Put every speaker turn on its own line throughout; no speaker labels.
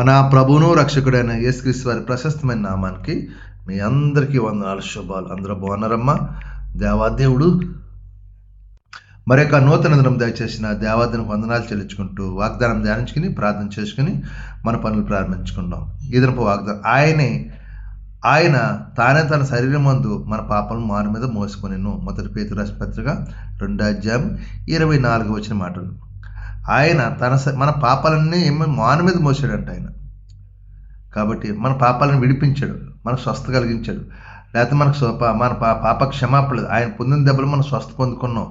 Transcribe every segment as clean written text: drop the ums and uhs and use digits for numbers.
మన ప్రభువును రక్షకుడైన యేసుక్రీస్తు వారి ప్రశస్తమైన నామానికి మీ అందరికీ వందనాలు, శుభాలు. అందరూ బాగున్నారమ్మా? దేవాదేవుడు మరొక నూతన దినం దయచేసిన దేవాదేవునికి వందనాలు చెల్లించుకుంటూ వాగ్దానం ధ్యానించుకుని ప్రార్థన చేసుకుని మన పనులు ప్రారంభించుకుందాం. ఈ దినపు వాగ్దానం ఆయన తానే తన శరీరం మందు మన పాపలను మారు మీద మోసుకొనెను. మొదటి పేతురు రాసిన పత్రిక 2:24 మాటలు. ఆయన మన పాపాలన్నీ మాను మీద మోసాడంట ఆయన. కాబట్టి మన పాపాలను విడిపించాడు, మనకు స్వస్థ కలిగించాడు. లేకపోతే మన పాప క్షమాపణ లేదు. ఆయన పొందిన దెబ్బలు మనం స్వస్థ పొందుకున్నాం.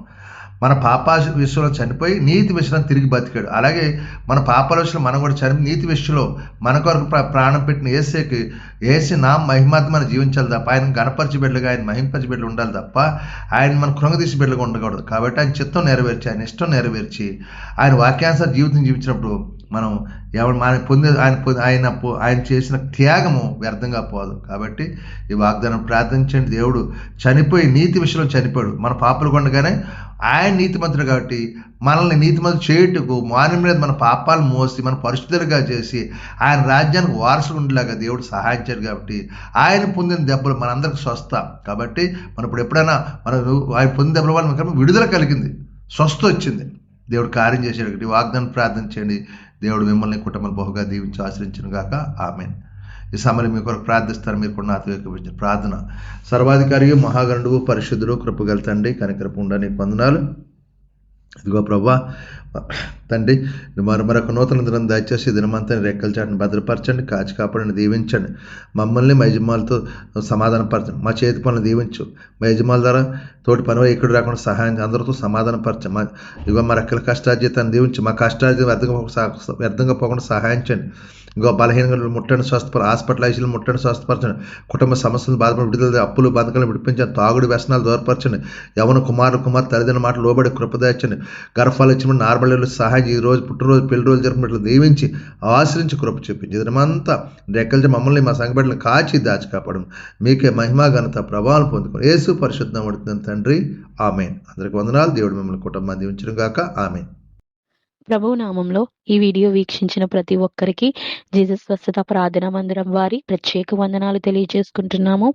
మన పాప విషయంలో చనిపోయి నీతి విషయంలో తిరిగి బతికాడు. అలాగే మన పాపాల విషయంలో మనం కూడా చనిపోయి నీతి విషయంలో మన కొరకు ప్రాణం పెట్టిన ఏసీ నా మహిమాత్మని జీవించాలి తప్ప, ఆయన గణపరిచి బిడ్డలుగా, ఆయన మహింపరిచి బిడ్డలు ఉండాలి తప్ప ఆయన మన కృంగదీసి బిడ్డలుగా ఉండకూడదు. కాబట్టి ఆయన చిత్తం నెరవేర్చి, ఆయన ఇష్టం నెరవేర్చి, ఆయన వాక్యానుసార జీవితం జీవించినప్పుడు మనం ఆయన చేసిన త్యాగము వ్యర్థంగా పోదు. కాబట్టి ఈ వాగ్దానం ప్రార్థించండి. దేవుడు చనిపోయి నీతి విషయంలో చనిపోయాడు. మన పాపలు కొండగానే ఆయన నీతిమంతుడు కాబట్టి మనల్ని నీతిమంతుడు చేయుటకు మానవ మీద మన పాపాలు మోసి మన పరిశుద్ధులుగా చేసి ఆయన రాజ్యానికి వారసులు ఉండేలాగా దేవుడు సహాయించాడు. కాబట్టి ఆయన పొందిన దెబ్బలు మనందరికి స్వస్థ. కాబట్టి మనం ఇప్పుడు ఎప్పుడైనా ఆయన పొందిన దెబ్బల వల్ల మనకు విడుదల కలిగింది, స్వస్థ వచ్చింది. దేవుడు కార్యం చేశాడు. ఈ వాగ్దానం ప్రార్థన చేయండి. దేవుడు మిమ్మల్ని కుటుంబాలు బహుగా దీవించి ఆశ్రయించును గాక. ఆమేన్. ఈ సమయంలో మీ కొరకు ప్రార్థిస్తారు. మీరు కూడా నాతో ఏకీభవించండి. ప్రార్థన. సర్వాధికారి మహాగణుడు పరిశుద్ధుడు కృపగల తండ్రి, కనికరపు ఉండని వందనాలు. ఇదిగో ప్రభా తండ్రి, మరొక నూతన దినం దయచేసి దినమంతా రెక్కల చాటును భద్రపరచండి, కాచి కాపాడండి, దీవించండి. మమ్మల్ని మా యజమానులతో సమాధానపరచండి. మా చేతి పనులు దీవించు. మా యజమానుల ద్వారా తోటి పని ఎక్కడ రాకుండా సహాయం, అందరితో సమాధానపరచండి. ఇదిగో మా రెక్కల కష్టార్జితాన్ని దీవించి మా కష్టార్జితం వ్యర్థంగా పోకుండా సహాయించండి. ఇంకో బలహీనంగా ముట్టండి, స్వస్థపర హాస్పిటల్ ఐసీలు ముట్టండి, స్వస్థపరచండి. కుటుంబ సమస్యలను బాధపడి విడుదల, అప్పులు బతకలను విడిపించండి. తాగుడు వ్యసనాలు దూరపరచండి. యవన కుమారు తల్లిదండ్రుల మాటలు లోబడి కృపదాచండి. గర్భాలు ఇచ్చిన నార్మల్ సహాయం, ఈ రోజు పుట్టినరోజు పెళ్లి రోజు జరుపునట్లు దీవించి ఆశ్రయించి కృప చూపించి ఇదనమంతా రెక్కలతో మమ్మల్ని మా సంఘబిడ్డలను కాచి దాచి కాపాడు. మీకే మహిమా ఘనత ప్రభావం పొందుకోండి. యేసు పరిశుద్ధం పడుతుంది తండ్రి. ఆమేన్. అందరికి వందనాలు. దేవుడు మిమ్మల్ని కుటుంబాన్ని దీవించడం గాక. ఆమేన్.
ప్రభువు నామంలో ఈ వీడియో వీక్షించిన ప్రతి ఒక్కరికి జీసస్ స్వస్థత ప్రార్థనా మందిరం వారి ప్రత్యేక వందనాలు తెలియజేసుకుంటున్నాము.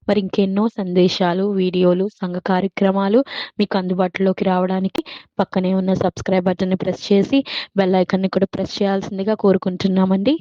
మరి ఇంకెన్నో సందేశాలు, వీడియోలు, సంఘ కార్యక్రమాలు మీకు అందుబాటులోకి రావడానికి పక్కనే ఉన్న సబ్స్క్రైబ్ బటన్ని ప్రెస్ చేసి బెల్ ఐకాన్ని కూడా ప్రెస్ చేయాల్సిందిగా కోరుకుంటున్నామండి.